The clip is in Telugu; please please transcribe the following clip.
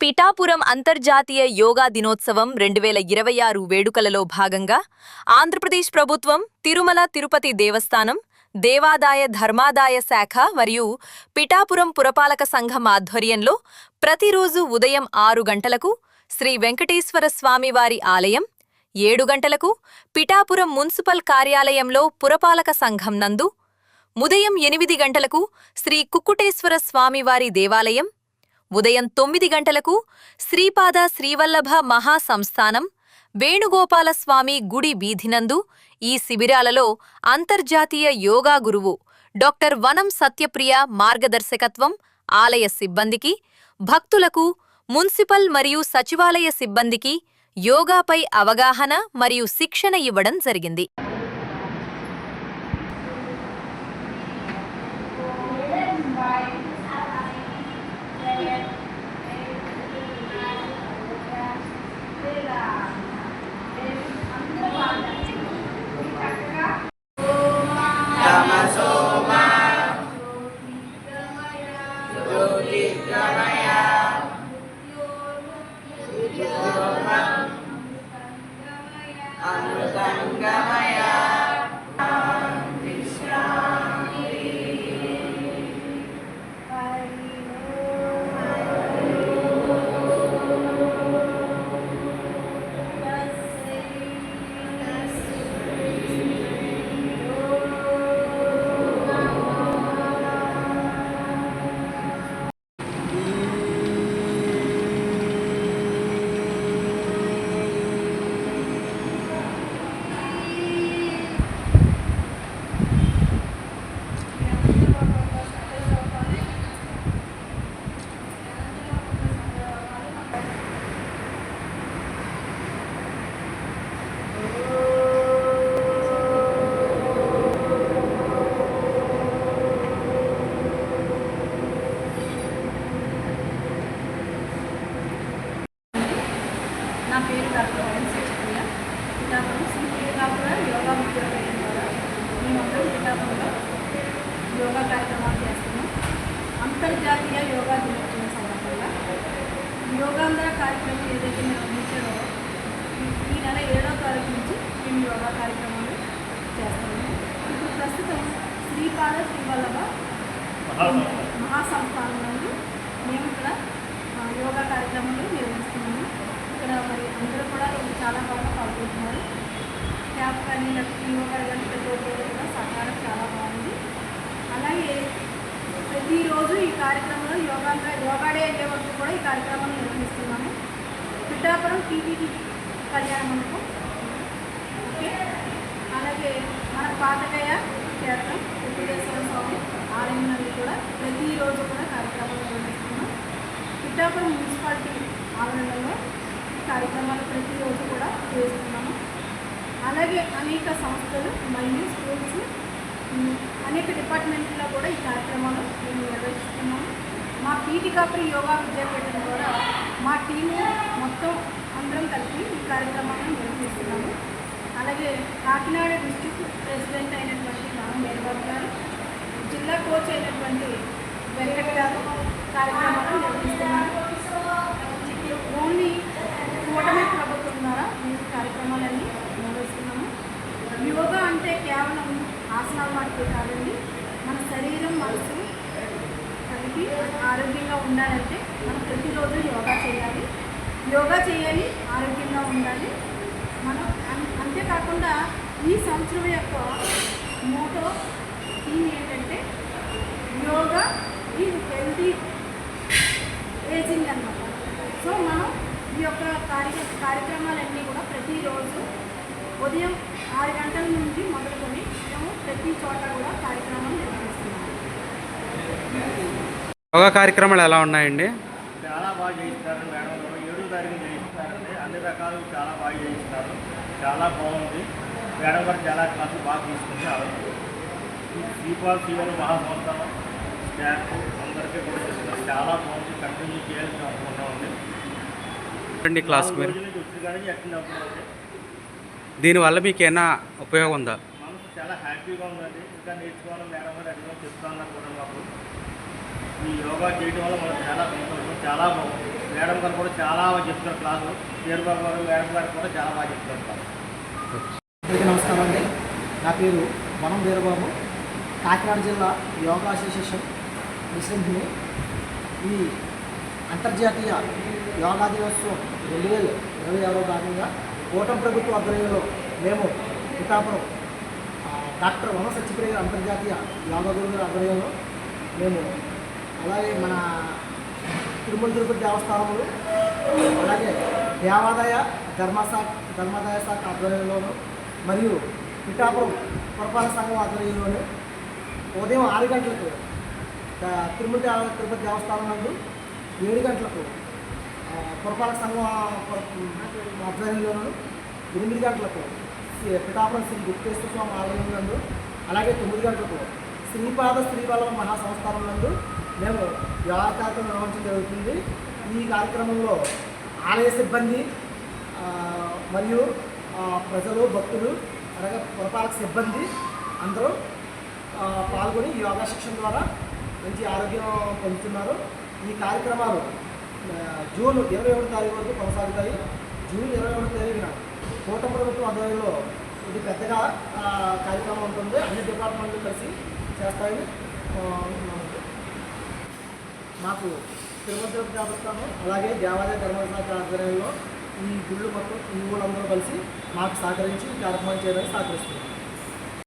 పిఠాపురం అంతర్జాతీయ యోగా దినోత్సవం 2026 వేడుకలలో భాగంగా ఆంధ్రప్రదేశ్ ప్రభుత్వం తిరుమల తిరుపతి దేవస్థానం దేవాదాయ ధర్మాదాయ శాఖ మరియు పిఠాపురం పురపాలక సంఘం ఆధ్వర్యంలో ప్రతిరోజు ఉదయం 6 గంటలకు శ్రీ వెంకటేశ్వర స్వామివారి ఆలయం, 7 గంటలకు పిఠాపురం మున్సిపల్ కార్యాలయంలో పురపాలక సంఘం నందు, ఉదయం 8 గంటలకు శ్రీ కుక్కుటేశ్వర స్వామివారి దేవాలయం, ఉదయం 9 గంటలకు శ్రీపాద శ్రీవల్లభ మహాసంస్థానం వేణుగోపాల స్వామి గుడి వీధినందు ఈ శిబిరాలలో అంతర్జాతీయ యోగా గురువు డాక్టర్ వనం సత్యప్రియ మార్గదర్శకత్వం ఆలయ సిబ్బందికి, భక్తులకు, మున్సిపల్ మరియు సచివాలయ సిబ్బందికి యోగాపై అవగాహన మరియు శిక్షణ ఇవ్వడం జరిగింది. నా పేరు డాక్టర్ వనం సత్యప్రియ. పిఠాపురం శ్రీ పిఠాపుర యోగా విద్యాలయం ద్వారా మేమందరం పిఠాపురంలో యోగా కార్యక్రమాలు చేస్తున్నాం. అంతర్జాతీయ యోగా దినోత్సవం సందర్భంగా యోగాంధ్ర కార్యక్రమం ఏదైతే నిర్వహించారో ఈ నెల 7వ తారీఖు నుంచి మేము యోగా కార్యక్రమాలు చేస్తున్నాము. ఇప్పుడు ప్రస్తుతం శ్రీపాద శ్రీవల్లభ మహాసంస్థానం నందు మేము ఇక్కడ యోగా కార్యక్రమాలు నిర్వహిస్తున్నాము. ఇక్కడ మరి అందరూ కూడా చాలా బాగా పాల్గొంటున్నారు. క్యాప్ కానీ యోగా కానీ ప్రతి ఒక్కరు కూడా సహకారం చాలా బాగుంది. అలాగే ప్రతిరోజు ఈ కార్యక్రమంలో యోగా డే అయ్యే వరకు కూడా ఈ కార్యక్రమాన్ని నిర్వహిస్తున్నాము. పిఠాపురం టీటీడీ కళ్యాణ మండపం, ఓకే. అలాగే మన పాతకయ్య క్షేత్రం వెంకటేశ్వర స్వామి ఆలయం నుండి కూడా ప్రతిరోజు కూడా కార్యక్రమాలు నిర్వహిస్తున్నాం. పిఠాపురం మున్సిపాలిటీ ఆవరణలో కార్యక్రమాలు ప్రతిరోజు కూడా చేస్తున్నాము. అలాగే అనేక సంస్థలు మరియు స్కూల్స్, అనేక డిపార్ట్మెంట్లో కూడా ఈ కార్యక్రమాలు మేము నిర్వహిస్తున్నాము. మా పీఠికాపురి యోగా విద్యాపీఠం ద్వారా మా టీము మొత్తం అందరం కలిపి ఈ కార్యక్రమాలను నిర్వహిస్తున్నాము. అలాగే కాకినాడ డిస్ట్రిక్ట్ ప్రెసిడెంట్ అయినటువంటి రామ్ మేర్బాబు గారు, జిల్లా కోచ్ అయినటువంటి వెంకట్ గారు కార్యక్రమాలు నిర్వహిస్తున్నారు. ఓన్లీ కూటమి ప్రభుత్వం ద్వారా ఈ కార్యక్రమాలన్నీ నిర్వహిస్తున్నాము. యోగా అంటే కేవలం ఆసనాలు వాటికి కాదండి. మన శరీరం, మనసు కలిపి ఆరోగ్యంగా ఉండాలంటే మనం ప్రతిరోజు యోగా చేయాలి, ఆరోగ్యంగా ఉండాలి. మనం అంతేకాకుండా ఈ సంవత్సరం యొక్క మోటో థీమ్ ఏంటంటే యోగా ఈజ్ హెల్తీ ఏజింగ్ అన్నమాట. సో మనం ఈ యొక్క కార్యక్రమాలన్నీ కూడా ప్రతిరోజు ఉదయం 6 గంటల నుంచి మొదలుకొని మేము ప్రతి చోట కూడా కార్యక్రమాలు నిర్వహిస్తున్నాము. యోగా కార్యక్రమాలు ఎలా ఉన్నాయండి? చాలా బాగా చేయిస్తారు మేడం. 7వ తారీఖు చేయిస్తారండి. అన్ని రకాలు చాలా బాగా చేయిస్తారు. చాలా బాగుంది. మేడం గారు చాలా క్లాసులు బాగా తీసుకుంటారు. శ్రీపాద శ్రీవల్లభ మహాసంస్థానం స్టాఫ్ అందరికీ కూడా చేస్తున్నారు. చాలా బాగుంది. కంటిన్యూ చేయాల్సిన అవసరం ఉంది. క్లాస్ దీనివల్ల మీకు ఏమైనా ఉపయోగం ఉందా? మనసు చాలా హ్యాపీగా ఉందండి. ఇంకా నేర్చుకోవాలని మేడం గారు అడిగిన చెప్తాను కూడా మాకు ఈ యోగా చేయడం వల్ల మనకు చాలా సంతోషం, చాలా బాగుంది. మేడం గారు కూడా చాలా బాగా చెప్తున్నారు క్లాసు. పేరుబాబు గారు మేడం గారు కూడా చాలా బాగా చెప్తున్నారు క్లాసు. అందరికీ నమస్కారం అండి. నా పేరు వనం వీరబాబు, కాకినాడ జిల్లా యోగా అసోసియేషన్ ప్రెసిడెంట్ని. ఈ అంతర్జాతీయ యోగా దినోత్సవం 2026 భాగంగా కూటమి ప్రభుత్వ ఆధ్వర్యంలో మేము పిఠాపురం డాక్టర్ వనం సత్యప్రియ గారి అంతర్జాతీయ యోగా గురువు గారి ఆధ్వర్యంలో మేము, అలాగే మన తిరుమల తిరుపతి దేవస్థానంలో, అలాగే దేవాదాయ ధర్మాదాయ శాఖ ఆధ్వర్యంలోను మరియు పిఠాపురం పురపాలక సంఘం ఆధ్వర్యంలోను ఉదయం 6 గంటలకు తిరుమల తిరుపతి దేవస్థానం నందు, 7 గంటలకు పురపాలక సంఘం ఆధ్వర్యంలోను, 8 గంటలకు పిఠాపురం శ్రీ గుప్తేశ్వర స్వామి ఆలయం నందు, అలాగే 9 గంటలకు శ్రీపాద శ్రీవల్లభ మహాసంస్థానం నందు మేము యోగా కార్యక్రమం నిర్వహించడం జరుగుతుంది. ఈ కార్యక్రమంలో ఆలయ సిబ్బంది మరియు ప్రజలు, భక్తులు, అలాగే పురపాలక సిబ్బంది అందరూ పాల్గొని యోగా శిక్షణ ద్వారా మంచి ఆరోగ్యం పొందుతున్నారు. ఈ కార్యక్రమాలు జూన్ 21 తారీఖు వరకు కొనసాగుతాయి. జూన్ 21 తారీఖున కూటమి ప్రభుత్వం ఆధ్వర్యంలో ఇది పెద్దగా కార్యక్రమం ఉంటుంది. అన్ని డిపార్ట్మెంట్లు కలిసి చేస్తాయని మాకు తిరుమల తిరుపతి దేవస్థానం, అలాగే దేవాదాయ ధర్మశాఖ ఆధ్వర్యంలో ఈ గుళ్ళు మొత్తం ఈ ఊళ్ళందరూ కలిసి మాకు సహకరించి ఈ కార్యక్రమం చేయడానికి సహకరిస్తుంది.